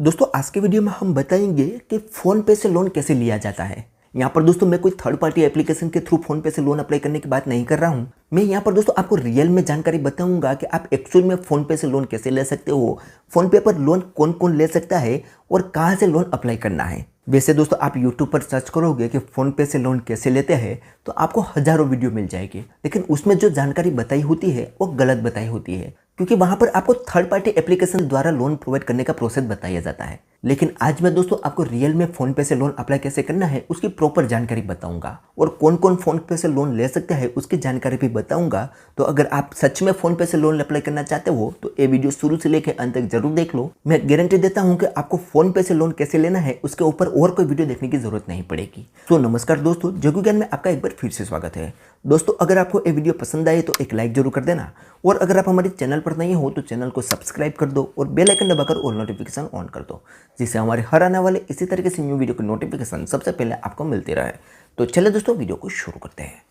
दोस्तों आज के वीडियो में हम बताएंगे कि फ़ोन पे से लोन कैसे लिया जाता है। यहाँ पर दोस्तों मैं कोई थर्ड पार्टी एप्लीकेशन के थ्रू फ़ोन पे से लोन अप्लाई करने की बात नहीं कर रहा हूँ। मैं यहाँ पर दोस्तों आपको रियल में जानकारी बताऊंगा कि आप एक्चुअल में फ़ोन पे से लोन कैसे ले सकते हो, फ़ोन पे पर लोन कौन कौन ले सकता है और कहाँ से लोन अप्लाई करना है। वैसे दोस्तों आप YouTube पर सर्च करोगे कि फ़ोन पे से लोन कैसे लेते हैं तो आपको हज़ारों वीडियो मिल जाएगी, लेकिन उसमें जो जानकारी बताई होती है वो गलत बताई होती है, क्योंकि वहाँ पर आपको थर्ड पार्टी एप्लीकेशन द्वारा लोन प्रोवाइड करने का प्रोसेस बताया जाता है। लेकिन आज मैं दोस्तों आपको रियल में फ़ोन पे से लोन अप्लाई कैसे करना है उसकी प्रॉपर जानकारी बताऊंगा, और कौन कौन फ़ोन पे से लोन ले सकता है उसकी जानकारी भी बताऊंगा। तो अगर आप सच में फ़ोन पे से लोन अप्लाई करना चाहते हो तो ये वीडियो शुरू से लेकर अंत तक जरूर देख लो। मैं गारंटी देता हूँ कि आपको फ़ोन पे से लोन कैसे लेना है उसके ऊपर और कोई वीडियो देखने की जरूरत नहीं पड़ेगी। तो नमस्कार दोस्तों, जग्गू ज्ञान में आपका एक बार फिर से स्वागत है। दोस्तों अगर आपको ये वीडियो पसंद आए तो एक लाइक जरूर कर देना, और अगर आप हमारे चैनल पर नहीं हो तो चैनल को सब्सक्राइब कर दो और बेल आइकन दबाकर और नोटिफिकेशन ऑन कर दो, जिससे हमारे हर आने वाले इसी तरीके से न्यू वीडियो की नोटिफिकेशन सबसे पहले आपको मिलती रहे। तो चलिए दोस्तों वीडियो को शुरू करते हैं।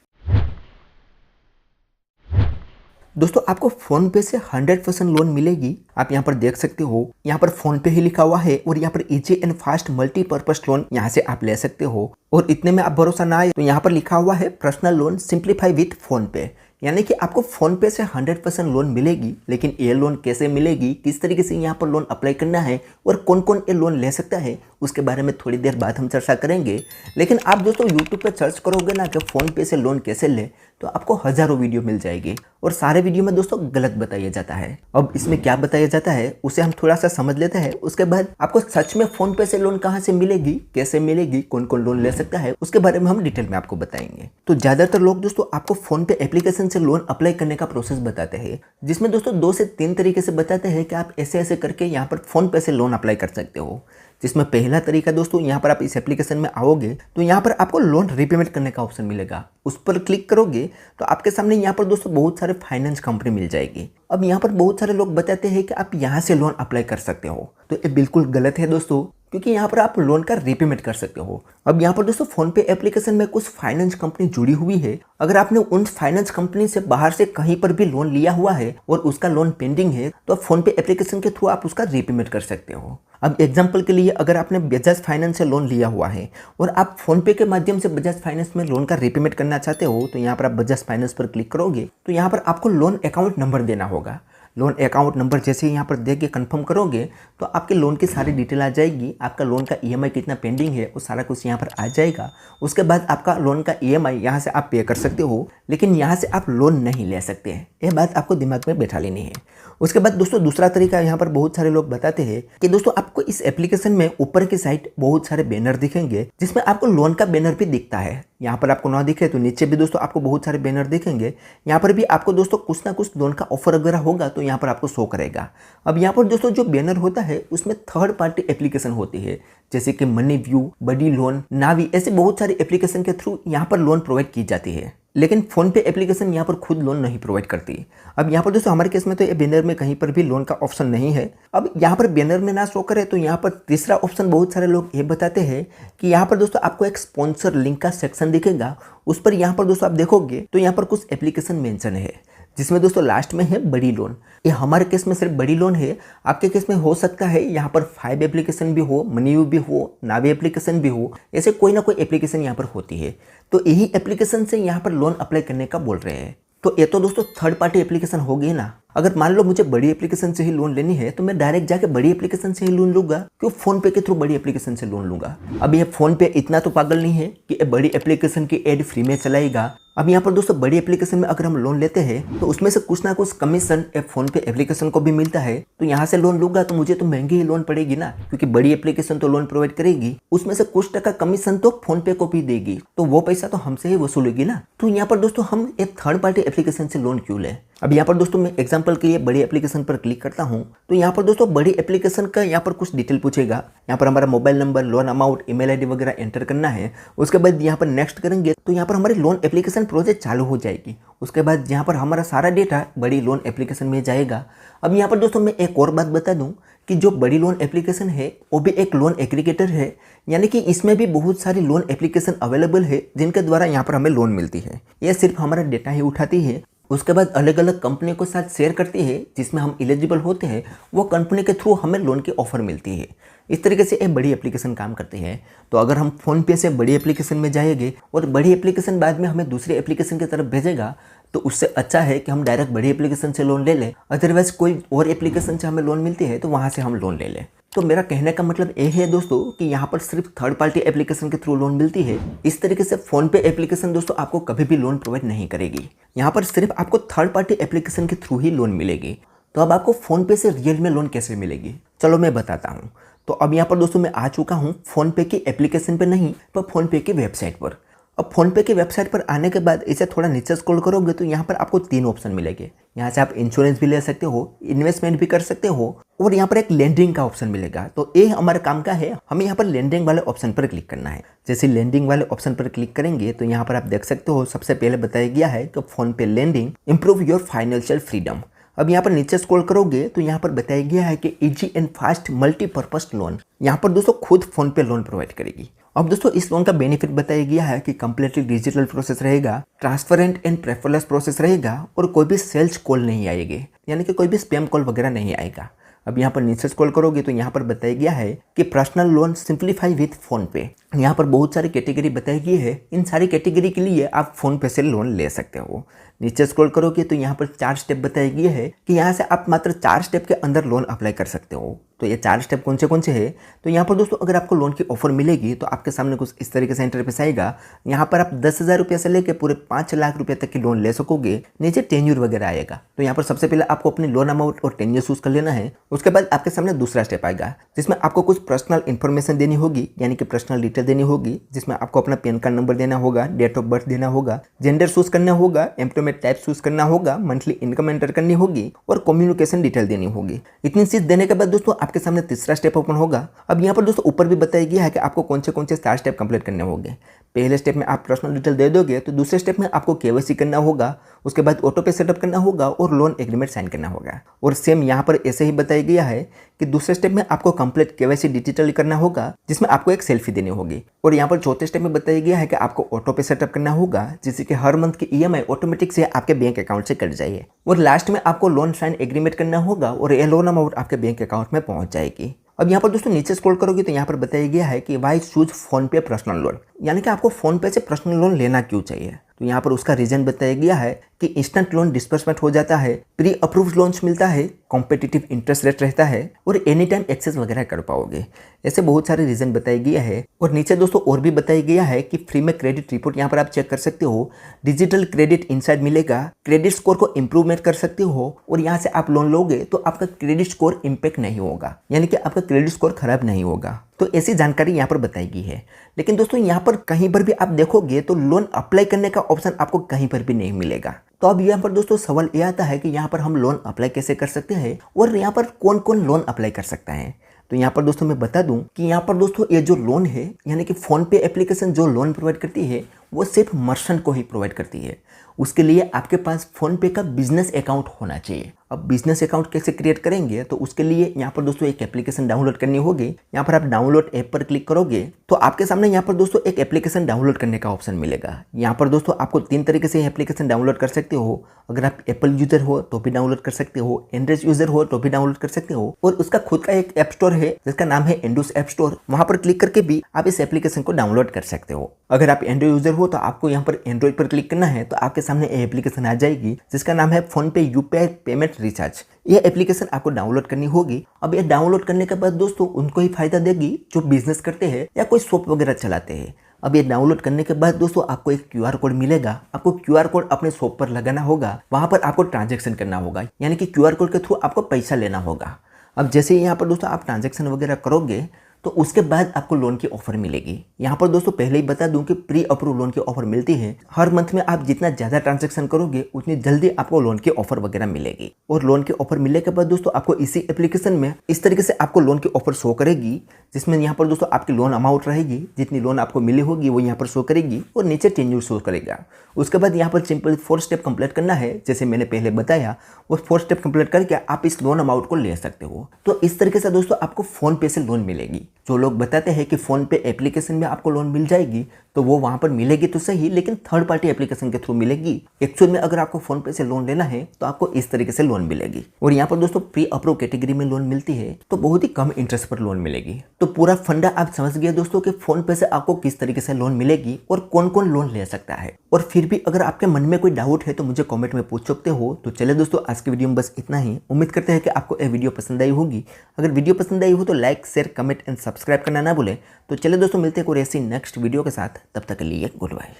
दोस्तों आपको फ़ोन पे से 100% लोन मिलेगी। आप यहाँ पर देख सकते हो, यहाँ पर फ़ोन पे ही लिखा हुआ है और यहाँ पर easy and fast multipurpose loan यहाँ से आप ले सकते हो। और इतने में आप भरोसा ना आए तो यहाँ पर लिखा हुआ है personal loan simplify with phone पे, यानी कि आपको फ़ोन पे से 100% लोन मिलेगी। लेकिन ये लोन कैसे मिलेगी, किस तरीके से यहाँ पर लोन अप्लाई करना है और कौन कौन ये लोन ले सकता है उसके बारे में थोड़ी देर बाद हम चर्चा करेंगे। लेकिन आप दोस्तों यूट्यूब पर सर्च करोगे ना कि फ़ोन पे से लोन कैसे ले तो आपको हज़ारों वीडियो मिल जाएगी, और सारे वीडियो में दोस्तों गलत बताया जाता है। अब इसमें क्या बताया जाता है उसे हम थोड़ा सा समझ लेते हैं, उसके बाद आपको सच में फ़ोन पे से लोन कहाँ से मिलेगी, कैसे मिलेगी, कौन कौन लोन ले सकता है उसके बारे में हम डिटेल में आपको बताएंगे। तो ज़्यादातर लोग दोस्तों आपको फ़ोन पे एप्लीकेशन से लोन अप्लाई करने का प्रोसेस बताते हैं, जिसमें दोस्तों 2 से 3 तरीके से बताते हैं कि आप ऐसे ऐसे करके यहाँ पर फ़ोन पे से लोन अप्लाई कर सकते हो। जिसमें पहला तरीका दोस्तों, यहाँ पर आप इस एप्लीकेशन में आओगे तो यहाँ पर आपको लोन रीपेमेंट करने का ऑप्शन मिलेगा। उस पर क्लिक करोगे तो आपके सामने यहाँ पर दोस्तों बहुत सारे फाइनेंस कंपनी मिल जाएगी। अब यहाँ पर बहुत सारे लोग बताते हैं कि आप यहाँ से लोन अप्लाई कर सकते हो, तो ये बिल्कुल गलत है दोस्तों, क्योंकि यहाँ पर आप लोन का रीपेमेंट कर सकते हो। अब यहाँ पर दोस्तों फ़ोन पे एप्लीकेशन में कुछ फाइनेंस कंपनी जुड़ी हुई है। अगर आपने उन फाइनेंस कंपनी से बाहर से कहीं पर भी लोन लिया हुआ है और उसका लोन पेंडिंग है तो फ़ोन पे एप्लीकेशन के थ्रू आप उसका रीपेमेंट कर सकते हो। अब एग्जाम्पल के लिए, अगर आपने बजाज फाइनेंस से लोन लिया हुआ है और आप फ़ोन पे के माध्यम से बजाज फाइनेंस में लोन का रीपेमेंट करना चाहते हो, तो यहाँ पर आप बजाज फाइनेंस पर क्लिक करोगे तो यहाँ पर आपको लोन अकाउंट नंबर देना होगा। लोन अकाउंट नंबर जैसे ही यहाँ पर देख के कन्फर्म करोगे तो आपके लोन की सारी डिटेल आ जाएगी। आपका लोन का ईएमआई कितना पेंडिंग है वो सारा कुछ यहाँ पर आ जाएगा। उसके बाद आपका लोन का ईएमआई यहाँ से आप पे कर सकते हो, लेकिन यहाँ से आप लोन नहीं ले सकते हैं। ये बात आपको दिमाग में बैठा लेनी है। उसके बाद दोस्तों दूसरा तरीका यहाँ पर बहुत सारे लोग बताते हैं कि दोस्तों आपको इस एप्लीकेशन में ऊपर की साइड बहुत सारे बैनर दिखेंगे, जिसमें आपको लोन का बैनर भी दिखता है। यहाँ पर आपको ना दिखे तो नीचे भी दोस्तों आपको बहुत सारे बैनर दिखेंगे। यहाँ पर भी आपको दोस्तों कुछ ना कुछ लोन का ऑफर वगैरह होगा तो यहाँ पर आपको शो करेगा। अब यहाँ पर दोस्तों जो बैनर होता है उसमें थर्ड पार्टी एप्लीकेशन होती है, जैसे कि मनी व्यू, बडी लोन, नावी, ऐसे बहुत सारी एप्लीकेशन के थ्रू यहाँ पर लोन प्रोवाइड की जाती है। लेकिन फ़ोन पे एप्लीकेशन यहाँ पर खुद लोन नहीं प्रोवाइड करती। अब यहाँ पर दोस्तों हमारे केस में तो ये बैनर में कहीं पर भी लोन का ऑप्शन नहीं है। अब यहाँ पर बैनर में ना शो करे तो यहाँ पर तीसरा ऑप्शन बहुत सारे लोग ये बताते हैं कि यहाँ पर दोस्तों आपको एक स्पॉन्सर लिंक का सेक्शन दिखेगा। उस पर यहाँ पर दोस्तों आप देखोगे तो यहाँ पर कुछ एप्लीकेशन मेंशन है, जिसमें दोस्तों लास्ट में है बड़ी लोन। ये हमारे केस में सिर्फ बड़ी लोन है, आपके केस में हो सकता है यहाँ पर 5 एप्लीकेशन भी हो, मनी व्यू भी हो, नावी एप्लीकेशन भी हो, ऐसे कोई ना कोई एप्लीकेशन यहाँ पर होती है। तो यही एप्लीकेशन से यहाँ पर लोन अप्लाई करने का बोल रहे हैं। तो ये तो दोस्तों थर्ड पार्टी एप्लीकेशन हो गई ना। अगर मान लो मुझे बड़ी एप्लीकेशन से ही लोन लेनी है तो मैं डायरेक्ट जाके बड़ी एप्लीकेशन से ही लोन लूंगा, क्यों फ़ोन पे के थ्रू बड़ी एप्लीकेशन से लोन लूंगा। अब ये फ़ोन पे इतना तो पागल नहीं है कि ये बड़ी एप्लीकेशन की एड फ्री में चलाएगा। अब यहाँ पर दोस्तों बड़ी एप्लीकेशन में अगर हम लोन लेते हैं तो उसमें से कुछ ना कुछ कमीशन फ़ोन पे एप्लीकेशन को भी मिलता है। तो यहाँ से लोन लूंगा तो मुझे तो महंगी ही लोन पड़ेगी ना, क्योंकि बड़ी एप्लीकेशन तो लोन प्रोवाइड करेगी, उसमें से कुछ टका कमीशन तो फ़ोन पे को भी देगी, तो वो पैसा तो हमसे ही वसूलेगी ना। तो यहाँ पर दोस्तों हम एक थर्ड पार्टी एप्लीकेशन से लोन क्यों लें। अब यहाँ पर दोस्तों मैं एग्जांपल के लिए बड़ी एप्लीकेशन पर क्लिक करता हूँ तो यहाँ पर दोस्तों बड़ी एप्लीकेशन का यहाँ पर कुछ डिटेल पूछेगा। यहाँ पर हमारा mobile number, loan amount, email ID वगैरह एंटर करना है। उसके बाद यहाँ पर नेक्स्ट करेंगे तो यहाँ पर हमारी लोन एप्लीकेशन प्रोसेस चालू हो जाएगी। उसके बाद यहाँ पर हमारा सारा डेटा बड़ी लोन एप्लीकेशन में जाएगा। अब यहाँ पर दोस्तों मैं एक और बात बता दूँ कि जो बड़ी लोन एप्लीकेशन है वो भी एक लोन एग्रीगेटर है, यानी कि इसमें भी बहुत सारी लोन एप्लीकेशन अवेलेबल है जिनके द्वारा यहाँ पर हमें लोन मिलती है। ये सिर्फ हमारा डेटा ही उठाती है उसके बाद अलग अलग कंपनी को साथ शेयर करती है जिसमें हम एलिजिबल होते हैं, वो कंपनी के थ्रू हमें लोन की ऑफर मिलती है। इस तरीके से एक बड़ी एप्लीकेशन काम करती है। तो अगर हम फ़ोनपे से बड़ी एप्लीकेशन में जाएंगे और बड़ी एप्लीकेशन बाद में हमें दूसरी एप्लीकेशन की तरफ भेजेगा, तो उससे अच्छा है कि हम डायरेक्ट बड़ी एप्लीकेशन से लोन ले लें। अदरवाइज कोई और एप्लीकेशन से हमें लोन मिलती है तो वहाँ से हम लोन ले लें। तो मेरा कहने का मतलब ये है दोस्तों कि यहाँ पर सिर्फ थर्ड पार्टी एप्लीकेशन के थ्रू लोन मिलती है। इस तरीके से फ़ोनपे एप्लीकेशन दोस्तों आपको कभी भी लोन प्रोवाइड नहीं करेगी। यहाँ पर सिर्फ आपको थर्ड पार्टी एप्लीकेशन के थ्रू ही लोन मिलेगी। तो अब आपको फ़ोनपे से रियल में लोन कैसे मिलेगी, चलो मैं बताता हूँ। तो अब यहाँ पर दोस्तों मैं आ चुका हूँ फ़ोनपे की एप्लीकेशन पर नहीं, पर फ़ोनपे की वेबसाइट पर। अब फ़ोनपे की वेबसाइट पर आने के बाद इसे थोड़ा नीचे स्क्रॉल करोगे तो यहाँ पर आपको 3 ऑप्शन मिलेंगे। यहाँ से आप इंश्योरेंस भी ले सकते हो, इन्वेस्टमेंट भी कर सकते हो, और यहाँ पर एक लेंडिंग का ऑप्शन मिलेगा। तो ये हमारे काम का है, हमें यहाँ पर लेंडिंग वाले ऑप्शन पर क्लिक करना है। जैसे लेंडिंग वाले ऑप्शन पर क्लिक करेंगे तो यहाँ पर आप देख सकते हो सबसे पहले बताया गया है कि PhonePe lending improve your financial freedom. अब यहाँ पर नीचे स्क्रॉल करोगे तो यहाँ पर बताया गया है कि easy and fast multipurpose loan. यहाँ पर दोस्तों खुद फ़ोनपे लोन प्रोवाइड करेगी। अब दोस्तों इस लोन का बेनिफिट बताया गया है कि कंप्लीटली डिजिटल प्रोसेस रहेगा, ट्रांसपेरेंट एंड पेपरलेस प्रोसेस रहेगा, और कोई भी सेल्स कॉल नहीं आएगी, यानी कि कोई भी स्पैम कॉल वगैरह नहीं आएगा। अब यहाँ पर नीचे स्क्रॉल करोगे तो यहाँ पर बताया गया है कि personal loan simplify with PhonePe. यहाँ पर बहुत सारी कैटेगरी बताई गई है, इन सारी कैटेगरी के लिए आप फ़ोनपे से लोन ले सकते हो। नीचे स्क्रॉल करोगे तो यहाँ पर 4 स्टेप बताए गए हैं कि यहाँ से आप मात्र 4 स्टेप के अंदर लोन अप्लाई कर सकते हो। तो ये 4 स्टेप कौन से हैं? तो यहाँ पर दोस्तों अगर आपको लोन की ऑफर मिलेगी तो आपके सामने कुछ इस तरीके से इंटरफेस आएगा। यहाँ पर आप 10,000 रुपये से लेकर पूरे 5 लाख रुपये तक की लोन ले सकोगे। नीचे टेन्यूर वगैरह आएगा। तो यहाँ पर सबसे पहले आपको अपनी लोन अमाउंट और टेन्यूर चूज कर लेना है। उसके बाद आपके सामने दूसरा स्टेप आएगा जिसमें आपको कुछ पर्सनल इन्फॉर्मेशन देनी होगी, यानी कि पर्सनल डिटेल देनी होगी, जिसमें आपको अपना पैन कार्ड नंबर देना होगा, डेट ऑफ बर्थ देना होगा, जेंडर चूज करना होगा, एम्प्लॉयमेंट टाइप चूज करना होगा, मंथली इनकम एंटर करनी होगी और कम्युनिकेशन डिटेल देनी होगी। इतनी चीज देने के बाद दोस्तों आपके सामने तीसरा स्टेप ओपन होगा। अब यहाँ पर दोस्तों ऊपर भी बताया गया है कि आपको कौन से 4 स्टेप कंप्लीट करने होंगे। पहले स्टेप में आप पर्सनल डिटेल दे दोगे तो दूसरे स्टेप में आपको केवाईसी करना होगा, उसके बाद ऑटो पे सेटअप करना होगा और लोन एग्रीमेंट साइन करना होगा। और सेम यहाँ पर ऐसे ही बताया गया है कि दूसरे स्टेप में आपको कंप्लीट केवाईसी डिजिटली करना होगा, जिसमें आपको एक सेल्फी देनी होगी। और यहाँ पर चौथे स्टेप में बताया गया है कि आपको ऑटो पे सेटअप करना होगा, जिससे कि हर मंथ की ईएमआई ऑटोमेटिक से आपके बैंक अकाउंट से कट जाए। और लास्ट में आपको लोन साइन एग्रीमेंट करना होगा और ये लोन अमाउंट आपके बैंक अकाउंट में पहुंच जाएगी। अब यहाँ पर दोस्तों नीचे स्क्रॉल करोगे तो यहाँ पर बताया गया है कि why choose PhonePe personal loan, यानी कि आपको फ़ोनपे से पर्सनल लोन लेना क्यों चाहिए। तो यहाँ पर उसका रीजन बताया गया है कि इंस्टेंट लोन डिस्बर्समेंट हो जाता है, प्री अप्रूव्ड लोन्स मिलता है, कॉम्पिटिटिव इंटरेस्ट रेट रहता है और एनी टाइम एक्सेस वगैरह कर पाओगे। ऐसे बहुत सारे रीजन बताए गया है। और नीचे दोस्तों और भी बताया गया है कि फ्री में क्रेडिट रिपोर्ट यहाँ पर आप चेक कर सकते हो, डिजिटल क्रेडिट इनसाइड मिलेगा, क्रेडिट स्कोर को इंप्रूवमेंट कर सकते हो, और यहाँ से आप लोन लोगे तो आपका क्रेडिट स्कोर इम्पैक्ट नहीं होगा, यानी कि आपका क्रेडिट स्कोर खराब नहीं होगा। तो ऐसी जानकारी यहाँ पर बताई गई है। लेकिन दोस्तों यहाँ पर कहीं पर भी आप देखोगे तो लोन अप्लाई करने का ऑप्शन आपको कहीं पर भी नहीं मिलेगा। तो अब यहाँ पर दोस्तों सवाल ये आता है कि यहाँ पर हम लोन अप्लाई कैसे कर सकते हैं और यहाँ पर कौन कौन लोन अप्लाई कर सकता है। तो यहाँ पर दोस्तों मैं बता दूं कि यहाँ पर दोस्तों ये जो लोन है, यानी कि फ़ोनपे एप्लीकेशन जो लोन प्रोवाइड करती है वो सिर्फ मर्चेंट को ही प्रोवाइड करती है। उसके लिए आपके पास फ़ोनपे का बिजनेस अकाउंट होना चाहिए। अब बिजनेस अकाउंट कैसे क्रिएट करेंगे, तो उसके लिए यहाँ पर दोस्तों एक एप्लीकेशन डाउनलोड करनी होगी। यहाँ पर आप डाउनलोड ऐप पर क्लिक करोगे तो आपके सामने यहाँ पर दोस्तों एक एप्लीकेशन डाउनलोड करने का ऑप्शन मिलेगा। यहाँ पर दोस्तों आपको 3 तरीके से एप्लीकेशन डाउनलोड कर सकते हो। अगर आप एप्पल यूजर हो तो भी डाउनलोड कर सकते हो, एंड्रॉइड यूजर हो तो भी डाउनलोड कर सकते हो, और उसका खुद का एक ऐप स्टोर है जिसका नाम है एंड्रॉइड ऐप स्टोर। वहाँ पर क्लिक करके भी आप इस एप्लीकेशन को डाउनलोड कर सकते हो। अगर आप एंड्रॉइड यूजर हो तो आपको यहाँ पर एंड्रॉइड पर क्लिक करना है तो आपके सामने एप्लीकेशन आ जाएगी जिसका नाम है फ़ोनपे यूपीआई पेमेंट रिचार्ज। यह एप्लीकेशन आपको डाउनलोड करनी होगी। अब ये डाउनलोड करने के बाद दोस्तों उनको ही फायदा देगी जो बिजनेस करते हैं या कोई शॉप वगैरह चलाते हैं। अब ये डाउनलोड करने के बाद दोस्तों आपको एक क्यूआर कोड मिलेगा। आपको क्यूआर कोड अपने शॉप पर लगाना होगा, वहां पर आपको ट्रांजैक्शन करना होगा, यानी कि क्यूआर कोड के थ्रू आपको पैसा लेना होगा। अब जैसे ही यहाँ पर दोस्तों आप ट्रांजैक्शन वगैरह करोगे तो उसके बाद आपको लोन की ऑफर मिलेगी। यहाँ पर दोस्तों पहले ही बता दूं कि प्री अप्रूव लोन की ऑफर मिलती है। हर मंथ में आप जितना ज़्यादा ट्रांजैक्शन करोगे उतनी जल्दी आपको लोन की ऑफर वगैरह मिलेगी। और लोन की ऑफर मिलने के बाद दोस्तों आपको इसी एप्लीकेशन में इस तरीके से आपको लोन की ऑफर शो करेगी, जिसमें यहाँ पर दोस्तों आपकी लोन अमाउंट रहेगी, जितनी लोन आपको मिली होगी वो यहाँ पर शो करेगी और नीचे टेन्यूर शो करेगा। उसके बाद यहाँ पर सिंपल 4 स्टेप कंप्लीट करना है, जैसे मैंने पहले बताया। वो 4 स्टेप कंप्लीट करके आप इस लोन अमाउंट को ले सकते हो। तो इस तरीके से दोस्तों आपको फ़ोनपे से लोन मिलेगी। जो लोग बताते हैं कि फ़ोनपे एप्लीकेशन में आपको लोन मिल जाएगी, तो वो वहाँ पर मिलेगी तो सही, लेकिन थर्ड पार्टी एप्लीकेशन के थ्रू मिलेगी। एक्चुअल में अगर आपको फोन पे से लोन लेना है तो आपको इस तरीके से लोन मिलेगी। और यहाँ पर दोस्तों प्री अप्रूव कैटेगरी में लोन मिलती है, तो बहुत ही कम इंटरेस्ट पर लोन मिलेगी। तो पूरा फंडा आप समझ गए दोस्तों कि फोन पे से आपको किस तरीके से लोन मिलेगी और कौन कौन लोन ले सकता है। और फिर भी अगर आपके मन में कोई डाउट है तो मुझे कमेंट में पूछ सकते हो। तो चलिए दोस्तों, आज की वीडियो में बस इतना ही। उम्मीद करते हैं कि आपको यह वीडियो पसंद आई होगी। अगर वीडियो पसंद आई हो तो like, share, comment and subscribe करना ना भूलें। तो चलिए दोस्तों, मिलते हैं कोई ऐसी नेक्स्ट वीडियो के साथ। तब तक के लिए गुड बाय।